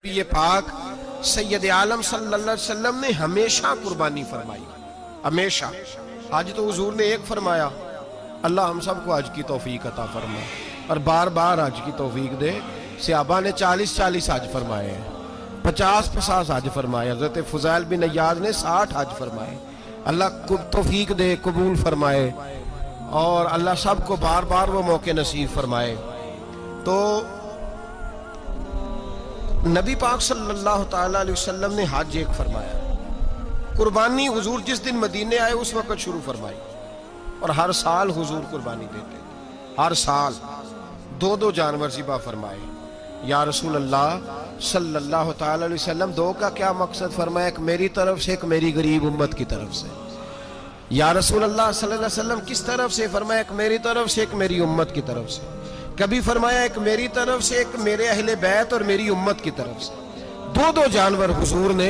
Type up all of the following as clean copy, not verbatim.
یہ پاک سید عالم صلی اللہ علیہ وسلم نے ہمیشہ قربانی فرمائی، ہمیشہ۔ آج تو حضور نے ایک فرمایا، اللہ ہم سب کو حج کی توفیق عطا فرمائے اور بار بار حج کی توفیق دے۔ صحابہ نے 40 حج فرمائے ہیں، 50 حج فرمائے، حضرت فضیل بن عیاض نے 60 حج فرمائے۔ اللہ توفیق دے، قبول فرمائے اور اللہ سب کو بار بار وہ موقع نصیب فرمائے۔ تو نبی پاک صلی اللہ تعالیٰ علیہ وسلم نے حج ایک فرمایا، قربانی حضور جس دن مدینے آئے اس وقت شروع فرمائی، اور ہر سال حضور قربانی دیتے، ہر سال 2 جانور ذبح فرمائے۔ یا رسول اللہ صلی اللہ تعالیٰ علیہ وسلم 2 کا کیا مقصد فرمایا؟ ایک میری طرف سے، ایک میری غریب امت کی طرف سے۔ یا رسول اللہ صلی اللہ علیہ وسلم کس طرف سے فرمایا؟ ایک میری طرف سے، ایک میری امت کی طرف سے۔ کبھی فرمایا ایک میری طرف سے، ایک میرے اہل بیت اور میری امت کی طرف سے۔ 2 جانور حضور نے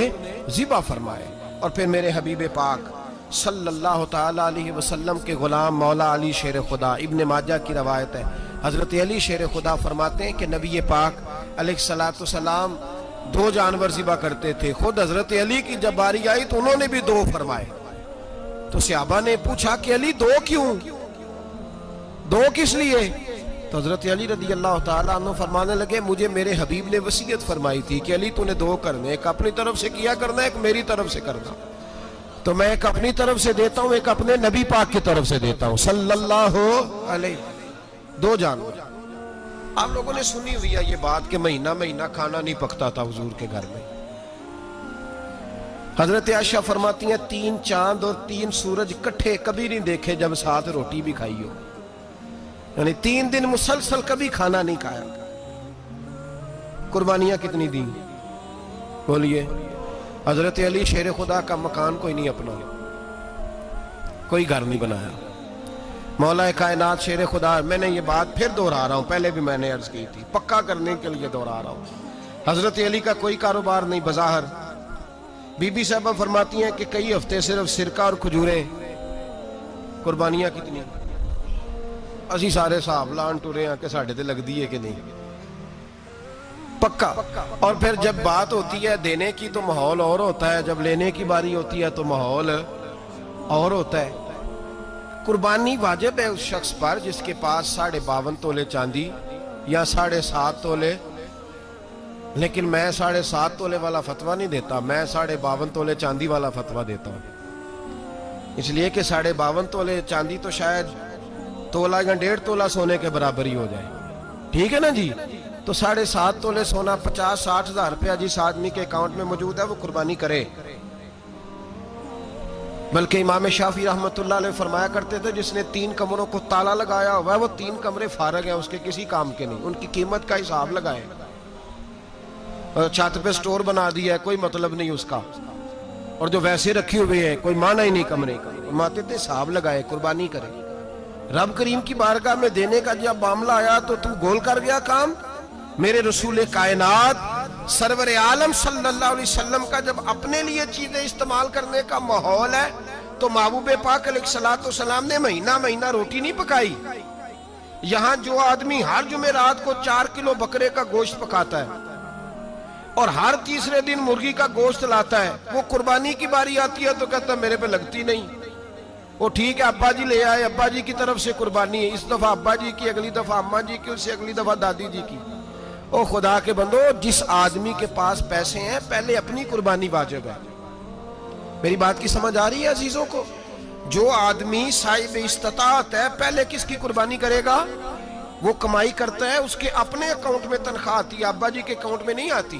ذبح فرمائے، اور پھر میرے حبیب پاک صلی اللہ تعالیٰ علیہ وسلم کے غلام مولا علی شیر خدا، ابن ماجہ کی روایت ہے، حضرت علی شیر خدا فرماتے ہیں کہ نبی پاک علیہ السلام 2 جانور ذبح کرتے تھے۔ خود حضرت علی کی جب باری آئی تو انہوں نے بھی 2 فرمائے۔ تو صحابہ نے پوچھا کہ علی 2 کیوں؟ 2 کس لیے؟ تو حضرت علی رضی اللہ تعالیٰ عنہ فرمانے لگے، مجھے میرے حبیب نے وصیت فرمائی تھی کہ علی تو نے 2 کرنے، ایک اپنی طرف سے کیا کرنا، ایک میری طرف سے کرنا۔ تو میں ایک اپنی طرف سے دیتا ہوں، ایک اپنے نبی پاک کی طرف سے دیتا ہوں صلی اللہ علیہ۔ 2 جانور۔ آپ لوگوں نے سنی ہوئی ہے یہ بات کہ مہینہ کھانا نہیں پکتا تھا حضور کے گھر میں۔ حضرت عائشہ فرماتی ہیں 3 چاند اور 3 سورج کٹھے کبھی نہیں دیکھے جب ساتھ روٹی بھی کھائی ہو، یعنی 3 دن مسلسل کبھی کھانا نہیں کھایا۔ قربانیاں کتنی دیں؟ بولیے۔ حضرت علی شیر خدا کا مکان کوئی نہیں اپنا، کوئی گھر نہیں بنایا۔ مولا کائنات شیر خدا، میں نے یہ بات پھر دہرا رہا ہوں، پہلے بھی میں نے عرض کی تھی، پکا کرنے کے لیے دہرا رہا ہوں۔ حضرت علی کا کوئی کاروبار نہیں بظاہر۔ بی بی صاحبہ فرماتی ہیں کہ کئی ہفتے صرف سرکہ اور کھجوریں۔ قربانیاں کتنی؟ اسی سارے صاحب لان ٹورے ہیں کہ ساڑھے تے لگ دیئے کہ نہیں، پکا۔ اور پھر جب بات ہوتی ہے دینے کی تو ماحول اور ہوتا ہے، جب لینے کی باری ہوتی ہے تو ماحول اور ہوتا ہے۔ قربانی واجب ہے اس شخص پر جس کے پاس 52.5 تولے چاندی یا 7.5 تولے، لیکن میں 7.5 تولے والا فتویٰ نہیں دیتا، میں 52.5 تولے چاندی والا فتویٰ دیتا ہوں، اس لیے کہ 52.5 تولے چاندی تو شاید تولہ یا 1.5 تولہ سونے کے برابر ہی ہو جائے، ٹھیک ہے نا جی؟ تو 7.5 تولے سونا 50-60 ہزار روپیہ جس آدمی کے اکاؤنٹ میں موجود ہے وہ قربانی کرے۔ بلکہ امام شافعی رحمۃ اللہ علیہ فرمایا کرتے تھے جس نے 3 کمروں کو تالا لگایا ہوا ہے وہ 3 کمرے فارغ ہیں، اس کے کسی کام کے نہیں، ان کی قیمت کا حساب لگائے، چھت پہ سٹور بنا دیا ہے، کوئی مطلب نہیں اس کا، اور جو ویسے رکھی ہوئے ہیں کوئی معنی ہی نہیں کمرے کا، فرماتے تھے حساب لگائے، قربانی کرے۔ رب کریم کی بارگاہ میں دینے کا جب معاملہ آیا تو گول کر گیا کام۔ میرے رسول کائنات سرور عالم صلی اللہ علیہ وسلم کا جب اپنے لیے چیزیں استعمال کرنے کا ماحول ہے تو محبوب پاک علیہ السلام نے مہینہ روٹی نہیں پکائی۔ یہاں جو آدمی ہر جمعرات کو 4 کلو بکرے کا گوشت پکاتا ہے اور ہر تیسرے دن مرغی کا گوشت لاتا ہے، وہ قربانی کی باری آتی ہے تو کہتا ہے میرے پہ لگتی نہیں۔ وہ ٹھیک ہے ابا جی لے آئے، ابا جی کی طرف سے قربانی ہے، اس دفعہ ابا جی کی، اگلی دفعہ اماں جی کی، اس سے اگلی دفعہ دادی جی کی۔ او خدا کے بندو، جس آدمی کے پاس پیسے ہیں پہلے اپنی قربانی واجب ہے۔ میری بات کی سمجھ آ رہی ہے عزیزوں کو؟ جو آدمی صاحب استطاعت ہے پہلے کس کی قربانی کرے گا؟ وہ کمائی کرتا ہے، اس کے اپنے اکاؤنٹ میں تنخواہ آتی ہے، ابا جی کے اکاؤنٹ میں نہیں آتی۔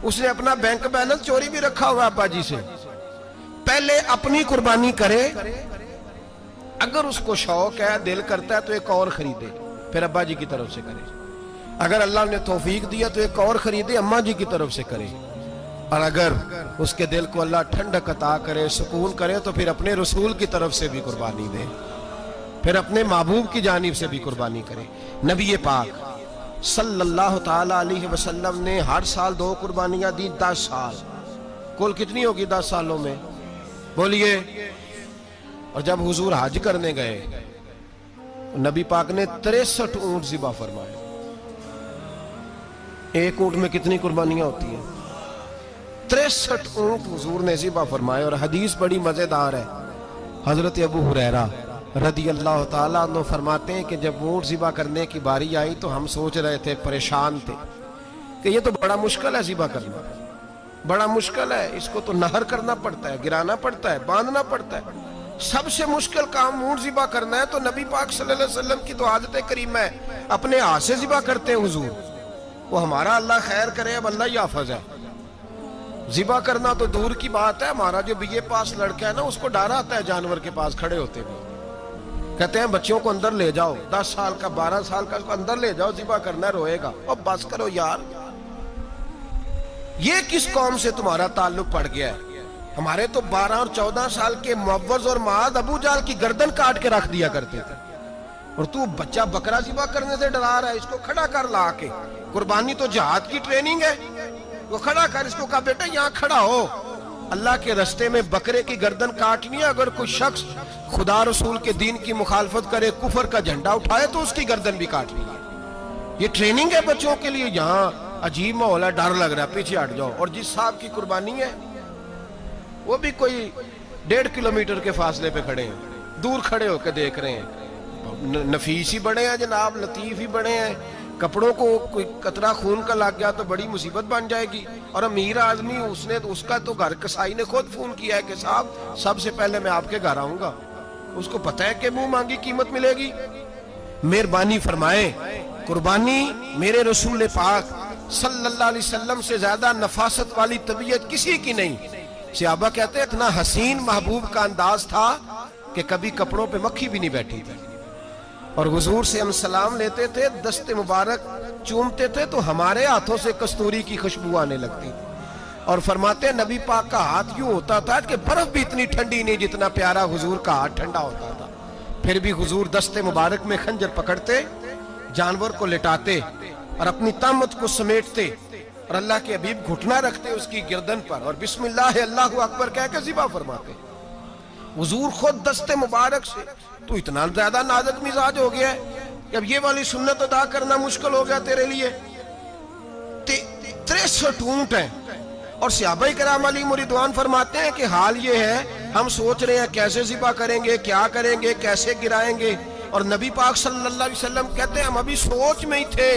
اس نے اپنا بینک بیلنس چوری بھی رکھا ہوا ابا جی سے۔ پہلے اپنی قربانی کرے، اگر اس کو شوق ہے، دل کرتا ہے تو ایک اور خریدے، پھر ابا جی کی طرف سے کرے۔ اگر اللہ نے توفیق دیا تو ایک اور خریدے، اماں جی کی طرف سے کرے، اور اگر اس کے دل کو اللہ ٹھنڈک عطا کرے، سکون کرے تو پھر اپنے رسول کی طرف سے بھی قربانی دے، پھر اپنے محبوب کی جانب سے بھی قربانی کرے۔ نبی پاک صلی اللہ تعالیٰ علیہ وسلم نے ہر سال 2 قربانیاں دی، 10 سال، کل کتنی ہوگی 10 سالوں میں؟ بولیے۔ اور جب حضور حج کرنے گئے نبی پاک نے 63 اونٹ ذبح فرمائے، ایک اونٹ میں کتنی قربانیاں ہوتی ہیں؟ 63 اونٹ حضور نے ذبح فرمائے. اور حدیث بڑی مزیدار ہے. حضرت ابو ہریرہ رضی اللہ تعالیٰ عنہ فرماتے ہیں کہ جب اونٹ ذبح کرنے کی باری آئی تو ہم سوچ رہے تھے، پریشان تھے کہ یہ تو بڑا مشکل ہے ذبح کرنا، بڑا مشکل ہے، اس کو تو نہر کرنا پڑتا ہے، گرانا پڑتا ہے، باندھنا پڑتا ہے. سب سے مشکل کام اونٹ ذبح کرنا ہے. تو نبی پاک صلی اللہ علیہ وسلم کی تو عادت کریمہ ہے، اپنے ہاتھ سے ذبح کرتے ہیں حضور. وہ ہمارا اللہ خیر کرے، اب اللہ ہی حافظ ہے. ذبح کرنا تو دور کی بات ہے. ہمارا جو بی اے پاس لڑکا ہے نا، اس کو ڈر آتا ہے جانور کے پاس کھڑے ہوتے ہوئے. کہتے ہیں بچوں کو اندر لے جاؤ، 10 سال کا 12 سال کا، اس کو اندر لے جاؤ، ذبح کرنا ہے، روئے گا. اب بس کرو یار، یہ کس قوم سے تمہارا تعلق پڑ گیا ہے؟ ہمارے تو 12 اور 14 سال کے معوذ اور معاذ ابو جہل کی گردن کاٹ کے رکھ دیا کرتے تھے، اور تو بچہ بکرا ذبح کرنے سے ڈرا رہا ہے. اس کو کھڑا کر لا کے. قربانی تو جہاد کی ٹریننگ ہے. وہ کھڑا کر، اس کو کہا بیٹا یہاں کھڑا ہو، اللہ کے رستے میں بکرے کی گردن کاٹنی ہے. اگر کوئی شخص خدا رسول کے دین کی مخالفت کرے، کفر کا جھنڈا اٹھائے، تو اس کی گردن بھی کاٹنی ہے. یہ ٹریننگ ہے بچوں کے لیے. یہاں عجیب ماحول ہے، ڈر لگ رہا ہے، پیچھے ہٹ جاؤ. اور جس صاحب کی قربانی ہے وہ بھی کوئی 1.5 کلومیٹر کے فاصلے پہ کھڑے ہیں، دور کھڑے ہو کے دیکھ رہے ہیں. نفیس ہی بڑے ہیں جناب، لطیف ہی بڑے ہیں. کپڑوں کو کوئی قطرہ خون کا لگ گیا تو بڑی مصیبت بن جائے گی. اور امیر آدمی، اس کا تو گھر کسائی نے خود فون کیا ہے کہ صاحب سب سے پہلے میں آپ کے گھر آؤں گا. اس کو پتہ ہے کہ منہ مانگی قیمت ملے گی. مہربانی فرمائے، قربانی میرے رسول پاک صلی اللہ علیہ وسلم سے زیادہ نفاست والی طبیعت کسی کی نہیں. صحابہ کہتے ہیں اتنا حسین محبوب کا انداز تھا کہ کبھی کپڑوں پہ مکھی بھی نہیں بیٹھی تھی. اور حضور سے ہم سلام لیتے تھے، دست مبارک چومتے تھے تو ہمارے ہاتھوں سے کستوری کی خوشبو آنے لگتی تھی. اور فرماتے ہیں نبی پاک کا ہاتھ یوں ہوتا تھا کہ برف بھی اتنی ٹھنڈی نہیں جتنا پیارا حضور کا ہاتھ ٹھنڈا ہوتا تھا. پھر بھی حضور دست مبارک میں خنجر پکڑتے، جانور کو لٹاتے اور اپنی طامت کو سمیٹتے، اور اللہ کے حبیب گھٹنا رکھتے اس کی گردن پر، اور بسم اللہ اللہ اکبر کہہ کے ذبح فرماتے. حضور خود دست مبارک سے. تو اتنا زیادہ نازک مزاج ہو گیا ہے کہ اب یہ والی سنت ادا کرنا مشکل ہو گیا تیرے لیے. 63 اونٹ ہیں. اور صحابہ کرام علیہم رضوان فرماتے ہیں کہ حال یہ ہے، ہم سوچ رہے ہیں کیسے ذبح کریں گے، کیا کریں گے، کیسے گرائیں گے. اور نبی پاک صلی اللہ علیہ وسلم کہتے ہیں ہم ابھی سوچ میں ہی تھے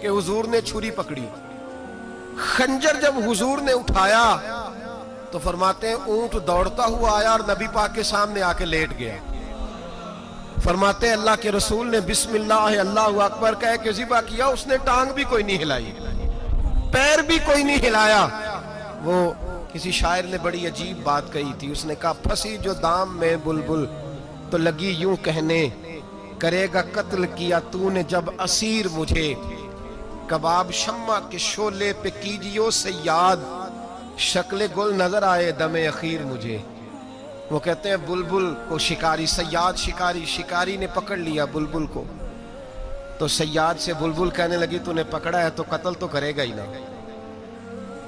کہ حضور نے چھری پکڑی. خنجر جب حضور نے اٹھایا تو فرماتے ہیں اونٹ دوڑتا ہوا آیا اور نبی پاک کے سامنے آ کے لیٹ گیا. فرماتے ہیں اللہ کے رسول نے بسم اللہ اللہ اکبر کہہ کے ذبح کیا. اس نے ٹانگ بھی کوئی نہیں ہلائی، پیر بھی کوئی نہیں ہلایا. وہ کسی شاعر نے بڑی عجیب بات کہی تھی. اس نے کہا پھنسی جو دام میں بلبل تو لگی یوں کہنے، کرے گا قتل کیا تو نے جب اسیر مجھے، کباب شمع کے شولے پہ کیجیو سیاد، شکل گل نظر آئے دم اخیر مجھے. وہ کہتے ہیں بلبل کو شکاری، سیاد شکاری نے پکڑ لیا بلبل کو. تو سیاد سے بلبل کہنے لگی تو نے پکڑا ہے تو قتل تو کرے گا ہی نہ،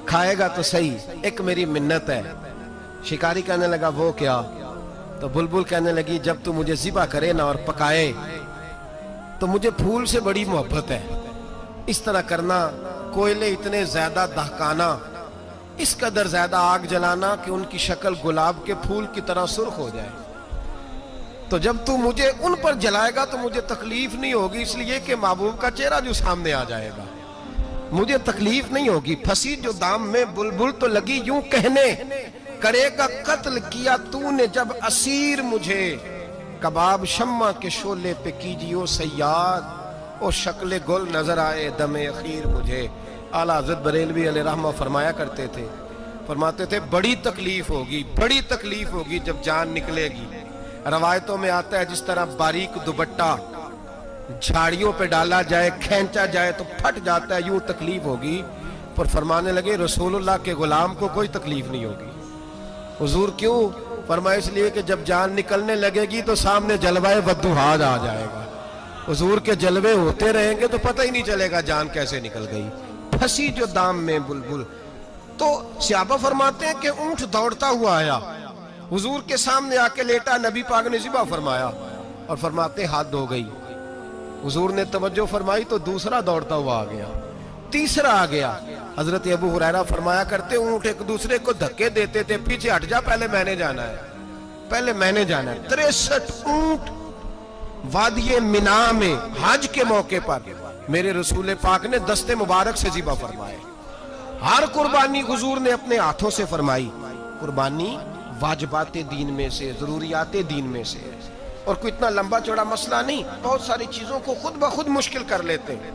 کھائے گا تو صحیح، ایک میری منت ہے. شکاری کہنے لگا وہ کیا؟ تو بلبل کہنے لگی جب تو مجھے ذبح کرے نا اور پکائے تو مجھے پھول سے بڑی محبت ہے. اس طرح کرنا، کوئلے اتنے زیادہ دہکانا، اس قدر زیادہ آگ جلانا کہ ان کی شکل گلاب کے پھول کی طرح سرخ ہو جائے. تو جب تو مجھے ان پر جلائے گا تو مجھے تکلیف نہیں ہوگی، اس لیے کہ محبوب کا چہرہ جو سامنے آ جائے گا مجھے تکلیف نہیں ہوگی. پھنسی جو دام میں بلبل تو لگی یوں کہنے، کرے گا قتل کیا تو نے جب اسیر مجھے، کباب شمع کے شولے پہ کیجیو سیاد، او شکل گل نظر آئے دم اخیر مجھے. اعلیٰ حضرت بریلوی علیہ رحمہ فرمایا کرتے تھے، فرماتے تھے بڑی تکلیف ہوگی جب جان نکلے گی. روایتوں میں آتا ہے جس طرح باریک دوپٹہ جھاڑیوں پہ ڈالا جائے، کھینچا جائے تو پھٹ جاتا ہے، یوں تکلیف ہوگی. پر فرمانے لگے رسول اللہ کے غلام کو کوئی تکلیف نہیں ہوگی. حضور کیوں؟ فرمایا اس لیے کہ جب جان نکلنے لگے گی تو سامنے جلوہ وضحاج آ جائے گا. حضور کے جلوے ہوتے رہیں گے تو پتہ ہی نہیں چلے گا جان کیسے نکل گئی. پھنسی جو دام میں بلبل. تو صحابہ فرماتے ہیں کہ اونٹ دوڑتا ہوا آیا، حضور کے سامنے آ کے لیٹا، نبی پاک نے ذبح فرمایا اور فرماتے حد ہو گئی. حضور نے توجہ فرمائی تو دوسرا دوڑتا ہوا آ گیا، تیسرا آ گیا. حضرت ابو ہریرہ فرمایا کرتے اونٹ ایک دوسرے کو دھکے دیتے تھے, پیچھے ہٹ جا, پہلے میں نے جانا ہے, پہلے میں نے جانا ہے. 63 اونٹ وادی مینا میں حج کے موقع پر میرے رسول پاک نے دست مبارک سے ذبح فرمائے. ہر قربانی حضور نے اپنے ہاتھوں سے فرمائی. قربانی واجبات دین میں سے, ضروریات دین میں سے, اور کوئی اتنا لمبا چوڑا مسئلہ نہیں. بہت ساری چیزوں کو خود بخود مشکل کر لیتے ہیں.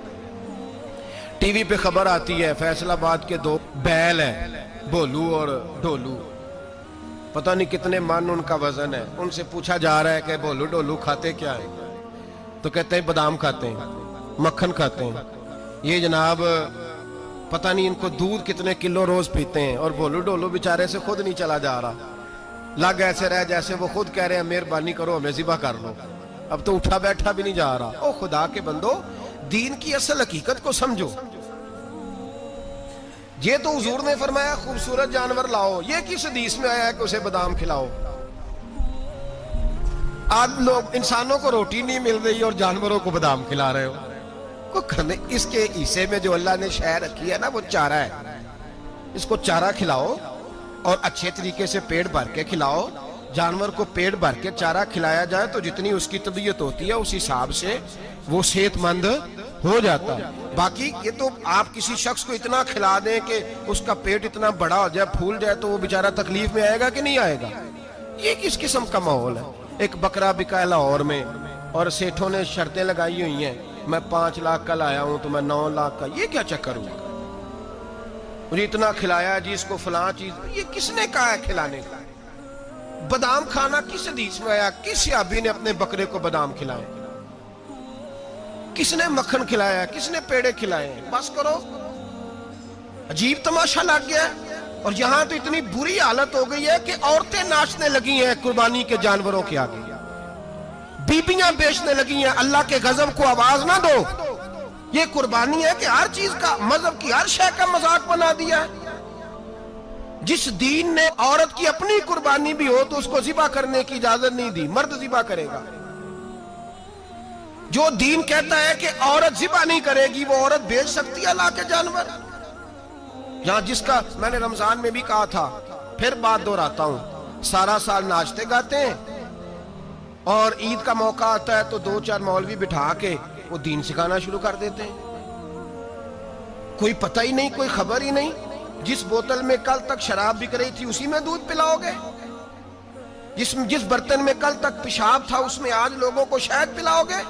ٹی وی پہ خبر آتی ہے فیصل آباد کے 2 بیل ہیں, بولو اور ڈولو, پتہ نہیں کتنے من ان کا وزن ہے. ان سے پوچھا جا رہا ہے کہ بولو ڈولو کھاتے کیا ہیں, تو کہتے ہیں بادام کھاتے ہیں, مکھن کھاتے ہیں. یہ جناب پتہ نہیں ان کو دودھ کتنے کلو روز پیتے ہیں, اور بولو ڈولو بیچارے سے خود نہیں چلا جا رہا. لگ ایسے رہ جیسے وہ خود کہہ رہے ہیں مہربانی کرو ہمیں ذبح کر لو, اب تو اٹھا بیٹھا بھی نہیں جا رہا. او خدا کے بندو, دین کی اصل حقیقت کو سمجھو. یہ تو حضور نے فرمایا خوبصورت جانور لاؤ, یہ کس حدیث میں آیا ہے کہ اسے بادام کھلاؤ؟ آج لوگ انسانوں کو روٹی نہیں مل رہی اور جانوروں کو بادام کھلا رہے ہو. کو کرنے اس کے حصے میں جو اللہ نے شے رکھی ہے نا وہ چارہ ہے, اس کو چارہ کھلاؤ اور اچھے طریقے سے پیٹ بھر کے کھلاؤ. جانور کو پیٹ بھر کے چارہ کھلایا جائے تو جتنی اس کی طبیعت ہوتی ہے اس حساب سے وہ صحت مند ہو جاتا ہے. باقی یہ تو آپ کسی شخص کو اتنا کھلا دیں کہ اس کا پیٹ اتنا بڑا ہو جائے, پھول جائے, تو وہ بیچارہ تکلیف میں آئے گا کہ نہیں آئے گا؟ یہ کس قسم کا ماحول ہے؟ ایک بکرا بکا لاہور میں اور سیٹھوں نے شرطیں لگائی ہوئی ہیں, میں 5 لاکھ کا لایا ہوں تو میں 9 لاکھ کا. یہ کیا چکر ہوا؟ مجھے اتنا کھلایا جی اس کو فلاں چیز. یہ کس نے کہا ہے کھلانے کا؟ بادام کھانا کس حدیث میں آیا؟ کس صحابی نے اپنے بکرے کو بادام کھلائے؟ کس نے مکھن کھلایا؟ کس نے پیڑے کھلائے؟ بس کرو, عجیب تماشا لگ گیا ہے. اور یہاں تو اتنی بری حالت ہو گئی ہے کہ عورتیں ناچنے لگی ہیں قربانی کے جانوروں کے آگے, بیبیاں بیچنے لگی ہیں. اللہ کے غضب کو آواز نہ دو. یہ قربانی ہے کہ ہر چیز کا, مذہب کی ہر شے کا مذاق بنا دیا ہے. جس دین نے عورت کی اپنی قربانی بھی ہو تو اس کو ذبح کرنے کی اجازت نہیں دی, مرد ذبح کرے گا. جو دین کہتا ہے کہ عورت ذبح نہیں کرے گی, وہ عورت بیچ سکتی ہے اللہ کے جانور. یہاں جس کا میں نے رمضان میں بھی کہا تھا, پھر بات دہراتا ہوں, سارا سال ناچتے گاتے ہیں اور عید کا موقع آتا ہے تو 2-4 مولوی بٹھا کے وہ دین سکھانا شروع کر دیتے ہیں. کوئی پتہ ہی نہیں, کوئی خبر ہی نہیں. جس بوتل میں کل تک شراب بک رہی تھی اسی میں دودھ پلاؤ گے؟ جس برتن میں کل تک پیشاب تھا اس میں آج لوگوں کو شہد پلاؤ گے؟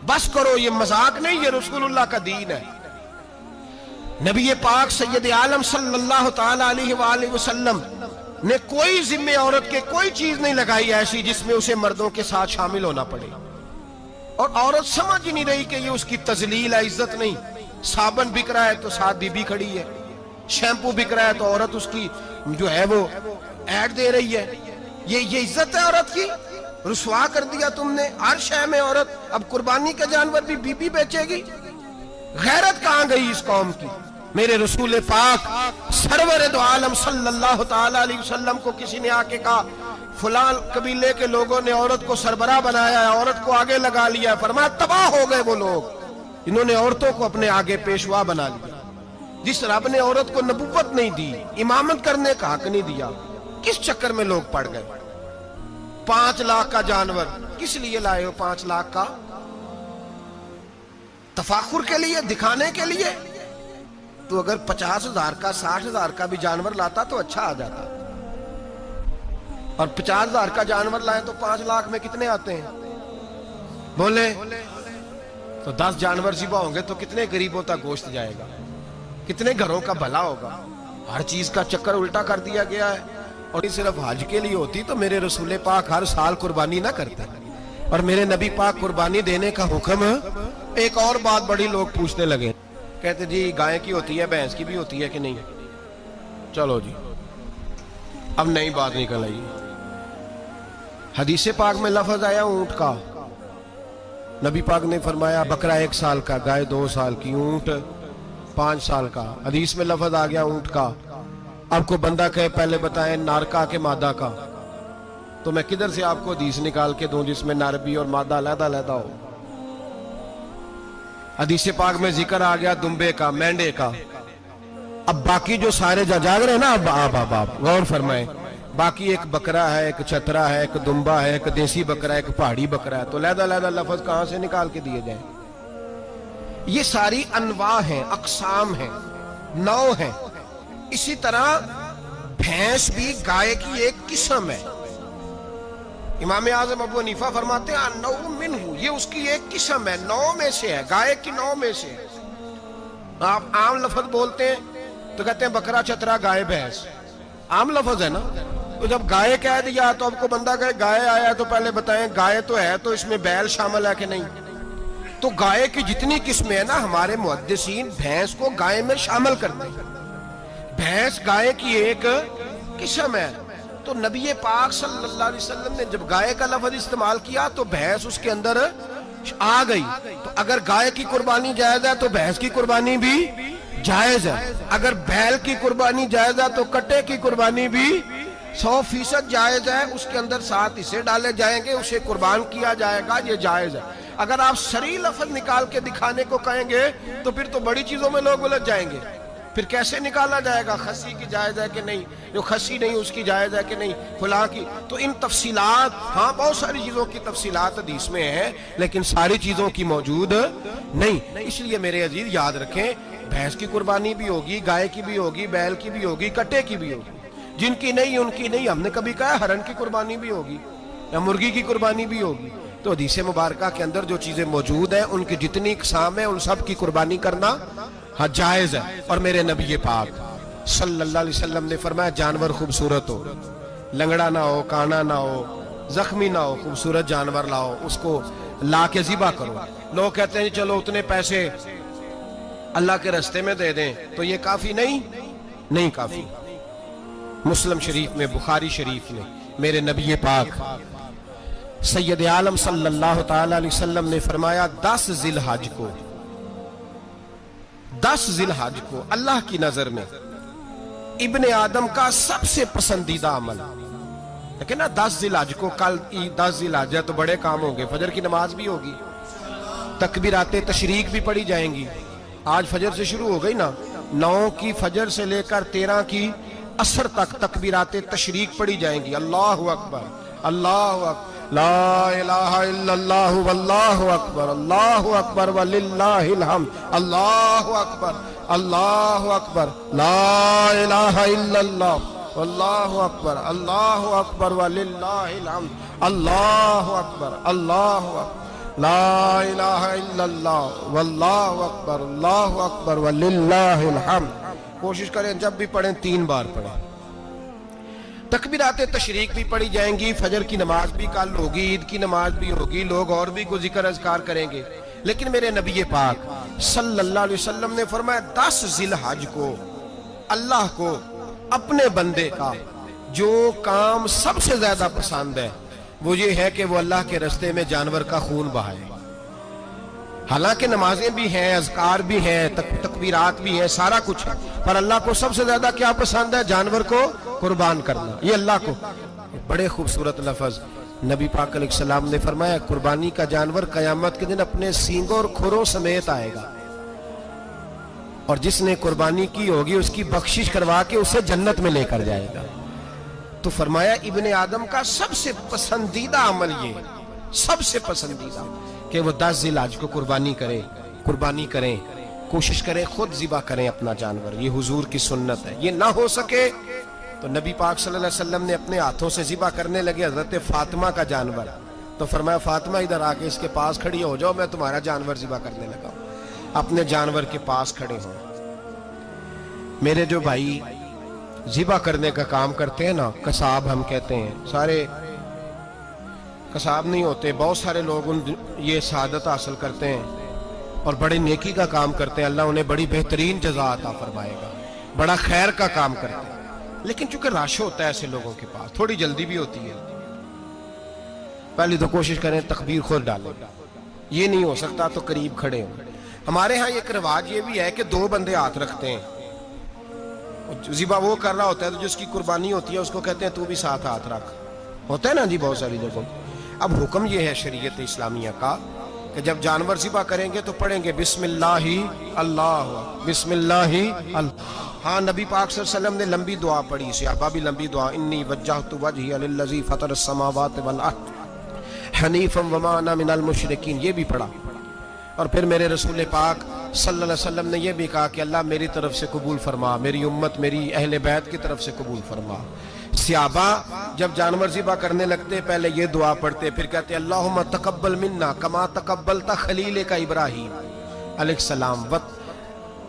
بس کرو, یہ مذاق نہیں, یہ رسول اللہ کا دین ہے. نبی پاک سید عالم صلی اللہ تعالی علیہ وآلہ وسلم نے کوئی ذمہ عورت کے کوئی چیز نہیں لگائی ایسی جس میں اسے مردوں کے ساتھ شامل ہونا پڑے. اور عورت سمجھ ہی نہیں رہی کہ یہ اس کی تذلیل ہے, عزت نہیں. صابن بک رہا ہے تو ساتھ بی بی کھڑی ہے, شیمپو بک رہا ہے تو عورت اس کی جو ہے وہ ایڈ دے رہی ہے. یہ عزت ہے عورت کی؟ رسوا کر دیا تم نے ہر شے میں عورت. اب قربانی کا جانور بھی بی بی بیچے گی؟ غیرت کہاں گئی اس قوم کی؟ میرے رسول پاک سرور دو عالم صلی اللہ تعالی علیہ وسلم کو کسی نے آ کے کہا فلاں قبیلے کے لوگوں نے عورت کو سربراہ بنایا ہے, عورت کو آگے لگا لیا. فرمایا تباہ ہو گئے وہ لوگ, انہوں نے عورتوں کو اپنے آگے پیشوا بنا لیا. جس رب نے عورت کو نبوت نہیں دی, امامت کرنے کا حق نہیں دیا, کس چکر میں لوگ پڑ گئے؟ 5 لاکھ کا جانور کس لیے لائے ہو؟ 5 لاکھ کا تفاخر کے لیے, دکھانے کے لیے؟ تو اگر 50,000 کا 60,000 کا بھی جانور لاتا تو اچھا آ جاتا. اور 50,000 کا جانور لائیں تو 5 لاکھ میں کتنے آتے ہیں بولے؟ تو 10 جانور ذبح ہوں گے تو کتنے غریبوں تک گوشت جائے گا, کتنے گھروں کا بھلا ہوگا. ہر چیز کا چکر الٹا کر دیا گیا ہے. اور یہ صرف حج کے لیے ہوتی تو میرے رسول پاک ہر سال قربانی نہ کرتے, اور میرے نبی پاک قربانی دینے کا حکم. ایک اور بات بڑی لوگ پوچھنے لگے, کہتے جی گائے کی ہوتی ہے, بھینس کی بھی ہوتی ہے کہ نہیں؟ چلو جی اب نئی بات نکل آئی. حدیث پاک میں لفظ آیا اونٹ کا, نبی پاک نے فرمایا بکرا 1 سال کا, گائے 2 سال کی, اونٹ 5 سال کا. حدیث میں لفظ آ گیا اونٹ کا. آپ کو بندہ کہے پہلے بتائیں نر کا کہ مادہ کا, تو میں کدھر سے آپ کو حدیث نکال کے دوں جس میں نر بھی اور مادہ علیحدہ علیحدہ ہو؟ حدیث پاک میں ذکر آ گیا دمبے کا، مینڈے کا. اب باقی جو سارے جاگ رہے ہیں نا، اب غور فرمائیں، باقی ایک بکرا ہے، ایک چترا ہے، ایک دمبا ہے، ایک دیسی بکرا ہے، ایک پہاڑی بکرا ہے، تو علیحدہ لفظ کہاں سے نکال کے دیے جائیں؟ یہ ساری انواع ہیں، اقسام ہیں، نوع ہیں. اسی طرح بھینس بھی گائے کی ایک قسم ہے. امام اعظم ابو حنیفہ فرماتے ہیں النوع منہ، یہ اس کی ایک قسم ہے، نوع میں سے ہے، گائے کی نوع میں سے. آپ عام لفظ بولتے ہیں تو کہتے ہیں بکرا چترا گائے بھینس، عام لفظ ہے نا. تو جب گائے کہہ دیا تو اب کو بندہ کہے گائے آیا تو پہلے بتائیں گائے تو ہے تو اس میں بیل شامل ہے کہ نہیں؟ تو گائے کی جتنی قسمیں ہیں نا، ہمارے محدثین بھینس کو گائے میں شامل کرتے ہیں. بھینس گائے کی ایک قسم ہے. تو نبی پاک صلی اللہ علیہ وسلم نے جب گائے کا لفظ استعمال کیا تو بھینس اس کے اندر آ گئی. تو اگر گائے کی قربانی جائز ہے تو بھینس کی قربانی بھی جائز ہے. اگر بیل کی قربانی جائز ہے تو کٹے کی قربانی بھی 100% جائز ہے. اس کے اندر 7 حصے ڈالے جائیں گے، اسے قربان کیا جائے گا، یہ جائز ہے. اگر آپ صریح لفظ نکال کے دکھانے کو کہیں گے تو پھر تو بڑی چیزوں میں لوگ الجھ جائیں گے. پھر کیسے نکالا جائے گا خسی کی جائز ہے کہ نہیں، جو خسی نہیں اس کی جائز ہے کہ نہیں، فلاں کی. تو ان تفصیلات، ہاں بہت ساری چیزوں کی تفصیلات حدیث میں ہیں لیکن ساری چیزوں کی موجود نہیں. اس لیے میرے عزیز یاد رکھیں، بھینس کی قربانی بھی ہوگی، گائے کی بھی ہوگی، بیل کی بھی ہوگی، کٹے کی بھی ہوگی. جن کی نہیں ان کی نہیں. ہم نے کبھی کہا ہرن کی قربانی بھی ہوگی یا مرغی کی قربانی بھی ہوگی. تو حدیث مبارکہ کے اندر جو چیزیں موجود ہیں ان کی جتنی اقسام ہیں ان سب کی قربانی کرنا ہاں جائز ہے. اور میرے نبی پاک صلی اللہ علیہ وسلم نے فرمایا جانور خوبصورت ہو، لنگڑا نہ ہو، کانا نہ ہو، زخمی نہ ہو، خوبصورت جانور لاؤ، اس کو لا کے ذبح کرو. لوگ کہتے ہیں چلو اتنے پیسے اللہ کے راستے میں دے دیں، تو یہ کافی نہیں کافی. مسلم شریف میں، بخاری شریف میں میرے نبی پاک سید عالم صلی اللہ تعالی علیہ وسلم نے فرمایا 10 ذی الحج کو اللہ کی نظر میں ابن آدم کا سب سے پسندیدہ عمل. لیکن نا 10 ذی الحج کو، کل 10 ذی الحج ہے تو بڑے کام ہوں گے. فجر کی نماز بھی ہوگی، تکبیرات تشریق بھی پڑھی جائیں گی. آج فجر سے شروع ہو گئی نا، 9 کی فجر سے لے کر 13 کی عصر تک تکبیرات تشریق پڑھی جائیں گی. اللہ اکبر، اللہ اکبر، لا الہ الا اللہ واللہ اکبر، اللہ اکبر وللہ الحمد، اللہ اکبر، اللہ اکبر، لا الہ الا اللہ واللہ اکبر، اللہ اکبر وللہ الحمد، اللہ اکبر، اللہ اکبر، لا الہ الا اللہ واللہ اکبر، اللہ اکبر وللہ الحمد. کوشش کریں جب بھی پڑھیں 3 بار پڑھیں. تکبیرات تشریق بھی پڑھی جائیں گی، فجر کی نماز بھی کل ہوگی، عید کی نماز بھی ہوگی، لوگ اور بھی کوئی ذکر اذکار کریں گے. لیکن میرے نبی پاک صلی اللہ علیہ وسلم نے فرمایا 10 ذی الحج کو اللہ کو اپنے بندے کا جو کام سب سے زیادہ پسند ہے وہ یہ ہے کہ وہ اللہ کے راستے میں جانور کا خون بہائے. حالانکہ نمازیں بھی ہیں، اذکار بھی ہیں، تکبیرات بھی ہیں، سارا کچھ ہے، پر اللہ کو سب سے زیادہ کیا پسند ہے؟ جانور کو قربان کرنا. یہ اللہ کو بڑے خوبصورت لفظ نبی پاک علیہ السلام نے فرمایا قربانی کا جانور قیامت کے دن اپنے سینگوں اور کھروں سمیت آئے گا، اور جس نے قربانی کی ہوگی اس کی بخشش کروا کے اسے جنت میں لے کر جائے گا. تو فرمایا ابن آدم کا سب سے پسندیدہ عمل یہ، سب سے پسندیدہ، کہ وہ 10 ذی الحج کو قربانی کریں، کوشش کریں خود ذبح کریں اپنا جانور. یہ حضور کی سنت ہے. یہ نہ ہو سکے تو نبی پاک صلی اللہ علیہ وسلم نے اپنے ہاتھوں سے ذبح کرنے لگے حضرت فاطمہ کا جانور. تو فرمایا فاطمہ ادھر آ کے اس کے پاس کھڑی ہو جاؤ، میں تمہارا جانور ذبح کرنے لگا ہوں. اپنے جانور کے پاس کھڑے ہوں. میرے جو بھائی ذبح کرنے کا کام کرتے ہیں نا، قصاب ہم کہتے ہیں، سارے قصاب نہیں ہوتے، بہت سارے لوگ یہ سعادت حاصل کرتے ہیں اور بڑے نیکی کا کام کرتے ہیں. اللہ انہیں بڑی بہترین جزا عطا فرمائے گا، بڑا خیر کا کام کرتے ہیں. لیکن چونکہ رش ہوتا ہے ایسے لوگوں کے پاس، تھوڑی جلدی بھی ہوتی ہے. پہلی تو کوشش کریں تکبیر خود ڈالیں، یہ نہیں ہو سکتا تو قریب کھڑے ہوں. ہمارے ہاں ایک رواج یہ بھی ہے کہ 2 بندے ہاتھ رکھتے ہیں. ذبح وہ کر رہا ہوتا ہے تو جس کی قربانی ہوتی ہے اس کو کہتے ہیں تو بھی ساتھ ہاتھ رکھ. ہوتا ہے نا جی بہت ساری جگہوں. اب حکم یہ ہے شریعت اسلامیہ کا کہ جب جانور ذبح کریں گے تو پڑھیں گے بسم اللہ اللہ بسم اللہ اللہ۔ ہاں نبی پاک صلی اللہ علیہ وسلم نے لمبی دعا پڑھی، صحابہ بھی لمبی دعا، انی وجہت وجہی للذی فطر السماوات والارض حنیفا وما انا من المشرکین، یہ بھی پڑھا۔ اور پھر میرے رسول پاک صلی اللہ علیہ وسلم نے یہ بھی کہا کہ اللہ میری طرف سے قبول فرما، میری امت میری اہل بیت کی طرف سے قبول فرما۔ صحابہ جب جانور ذبح کرنے لگتے پہلے یہ دعا پڑھتے، پھر کہتے اللہم تقبل منا کما تقبلت خلیل کا ابراہیم علیہ السلام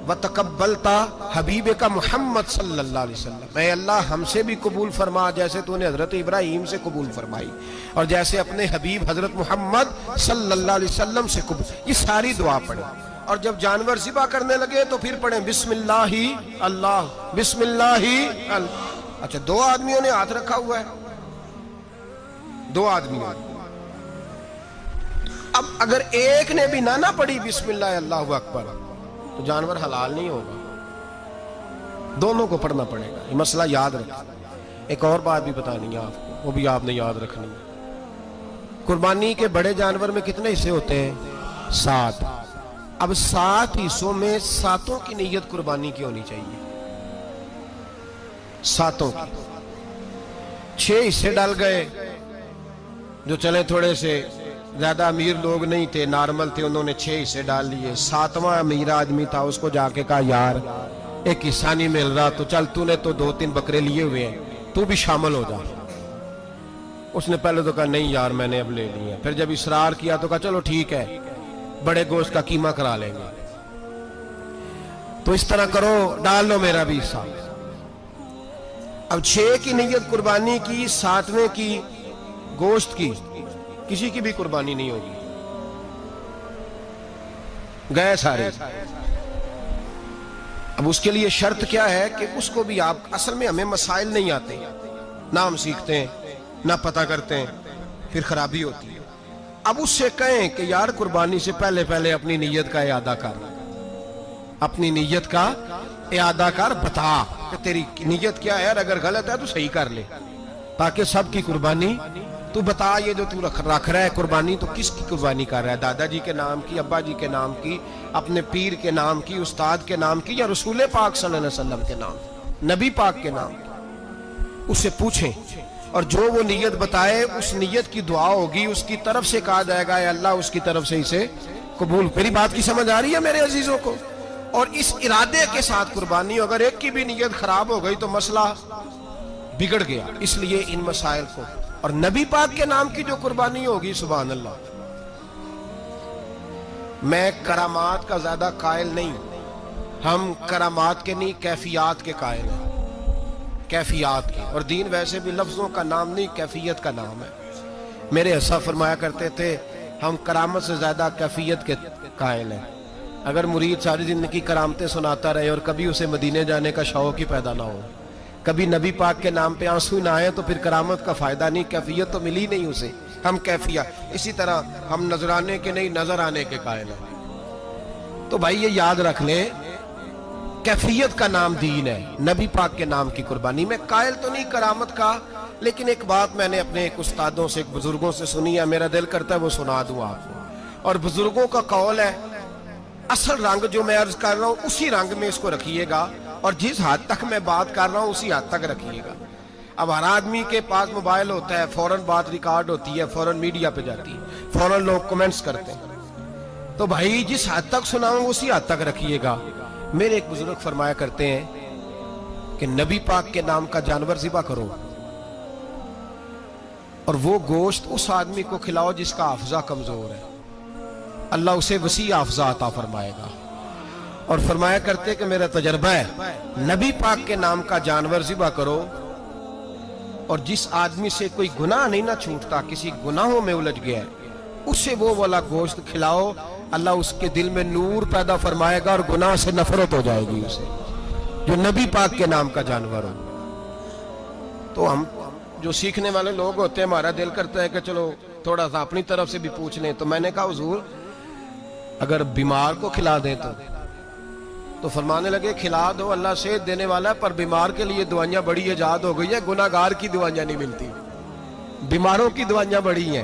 وتقبلت حبیب کا محمد صلی اللہ علیہ وسلم، اے اللہ ہم سے بھی قبول فرما جیسے تو نے حضرت ابراہیم سے قبول فرمائی اور جیسے اپنے حبیب حضرت محمد صلی اللہ علیہ وسلم سے قبول۔ یہ ساری دعا پڑھیں، اور جب جانور ذبح کرنے لگے تو پھر پڑھیں بسم اللہ اللہ بسم اللہ اللہ۔ اچھا دو آدمیوں نے ہاتھ رکھا ہوا ہے، دو آدمیوں، اب اگر ایک نے بھی نہ پڑھی بسم اللہ اللہ اکبر تو جانور حلال نہیں ہوگا، دونوں کو پڑھنا پڑے گا۔ یہ مسئلہ یاد رکھیں۔ ایک اور بات بھی بتانی ہے آپ کو، وہ بھی آپ نے یاد رکھنی ہے۔ قربانی کے بڑے جانور میں کتنے حصے ہوتے ہیں؟ 7۔ اب 7 حصوں میں 7 کی نیت قربانی کی ہونی چاہیے، 7 کی۔ 6 حصے ڈال گئے، جو چلے تھوڑے سے زیادہ امیر لوگ نہیں تھے، نارمل تھے، انہوں نے 6 حصے ڈال لیے۔ 7واں امیر آدمی تھا، اس کو جا کے کہا یار ایک حصہ نہیں مل رہا، تو چل تو نے تو 2-3 بکرے لیے ہوئے ہیں، تو بھی شامل ہو جا۔ اس نے پہلے تو کہا نہیں یار میں نے اب لے لیا، پھر جب اصرار کیا تو کہا چلو ٹھیک ہے بڑے گوشت کا قیمہ کرا لیں گے۔ تو اس طرح کرو، ڈال لو میرا بھی حصہ۔ اب 6 کی نیت قربانی کی، 7ویں کی گوشت کی، کسی کی بھی قربانی نہیں ہوگی، گئے سارے۔ اب اس کے لیے شرط کیا ہے کہ اس کو بھی آپ، اصل میں ہمیں مسائل نہیں آتے، نہ ہم سیکھتے ہیں نہ پتہ کرتے ہیں، پھر خرابی ہوتی ہے۔ اب اس سے کہیں کہ یار قربانی سے پہلے اپنی نیت کا اعادہ کر، اپنی نیت کا اعادہ کر، بتا کہ تیری نیت کیا ہے، اور اگر غلط ہے تو صحیح کر لے، تاکہ سب کی قربانی تو بتا۔ یہ جو تو رکھ رہا ہے قربانی، تو کس کی قربانی کر رہا ہے؟ دادا جی کے نام کی، ابا جی کے نام کی، اپنے پیر کے نام کی، استاد کے نام کی، یا رسول پاک صلی اللہ علیہ وسلم کے نام، نبی پاک کے نام کی؟ اس سے پوچھیں، اور جو وہ نیت بتائے اس نیت کی دعا ہوگی، اس کی طرف سے کہا جائے گا اے اللہ اس کی طرف سے اسے قبول۔ میری بات کی سمجھ آ رہی ہے میرے عزیزوں کو؟ اور اس ارادے کے ساتھ قربانی، اگر ایک کی بھی نیت خراب ہو گئی تو مسئلہ بگڑ گیا۔ اس لیے ان مسائل کو، اور نبی پاک کے نام کی جو قربانی ہوگی، سبحان اللہ۔ میں کرامات کا زیادہ قائل نہیں، ہم کرامات کے نہیں کیفیات کے قائل ہیں، کیفیات کے، اور دین ویسے بھی لفظوں کا نام نہیں کیفیت کا نام ہے۔ میرے حصہ فرمایا کرتے تھے ہم کرامت سے زیادہ کیفیت کے قائل ہیں۔ اگر مرید ساری زندگی کرامتیں سناتا رہے اور کبھی اسے مدینے جانے کا شوق ہی پیدا نہ ہو، کبھی نبی پاک کے نام پہ آنسو نہ آئے، تو پھر کرامت کا فائدہ نہیں، کیفیت تو ملی نہیں اسے۔ ہم کیفیت، اسی طرح ہم نظرانے کے نہیں نظر آنے کے قائل ہیں۔ تو بھائی یہ یاد رکھ لیں، کیفیت کا نام دین ہے، نبی پاک کے نام کی قربانی۔ میں قائل تو نہیں کرامت کا، لیکن ایک بات میں نے اپنے ایک استادوں سے، ایک بزرگوں سے سنی ہے، میرا دل کرتا ہے وہ سنا دوں آپ کو۔ اور بزرگوں کا قول ہے اصل رنگ جو میں عرض کر رہا ہوں اسی رنگ میں اس کو رکھیے گا، اور جس حد تک میں بات کر رہا ہوں اسی حد تک رکھیے گا۔ اب ہر آدمی کے پاس موبائل ہوتا ہے، فوراً بات ریکارڈ ہوتی ہے، فوراً میڈیا پہ جاتی ہے، فوراً لوگ کمنٹس کرتے ہیں۔ تو بھائی جس حد تک سناؤں اسی حد تک رکھیے گا۔ میرے ایک بزرگ فرمایا کرتے ہیں کہ نبی پاک کے نام کا جانور ذبح کرو، اور وہ گوشت اس آدمی کو کھلاؤ جس کا حافظہ کمزور ہے، اللہ اسے وسیع حافظہ عطا فرمائے گا۔ اور فرمایا کرتے کہ میرا تجربہ ہے، نبی پاک کے نام کا جانور ذبح کرو، اور جس آدمی سے کوئی گناہ نہیں نہ چھوٹتا، کسی گناہوں میں الجھ گیا ہے، اسے وہ والا گوشت کھلاؤ، اللہ اس کے دل میں نور پیدا فرمائے گا اور گناہ سے نفرت ہو جائے گی اسے، جو نبی پاک کے نام کا جانور ہو۔ تو ہم جو سیکھنے والے لوگ ہوتے ہیں، ہمارا دل کرتا ہے کہ چلو تھوڑا سا اپنی طرف سے بھی پوچھ لیں۔ تو میں نے کہا حضور اگر بیمار کو کھلا دیں تو فرمانے لگے کھلا دو، اللہ صحت دینے والا ہے، پر بیمار کے لیے دوائیاں بڑی ایجاد ہو گئی ہے، گناہگار کی دوائیاں نہیں ملتی، بیماروں کی دوائیاں بڑی ہیں،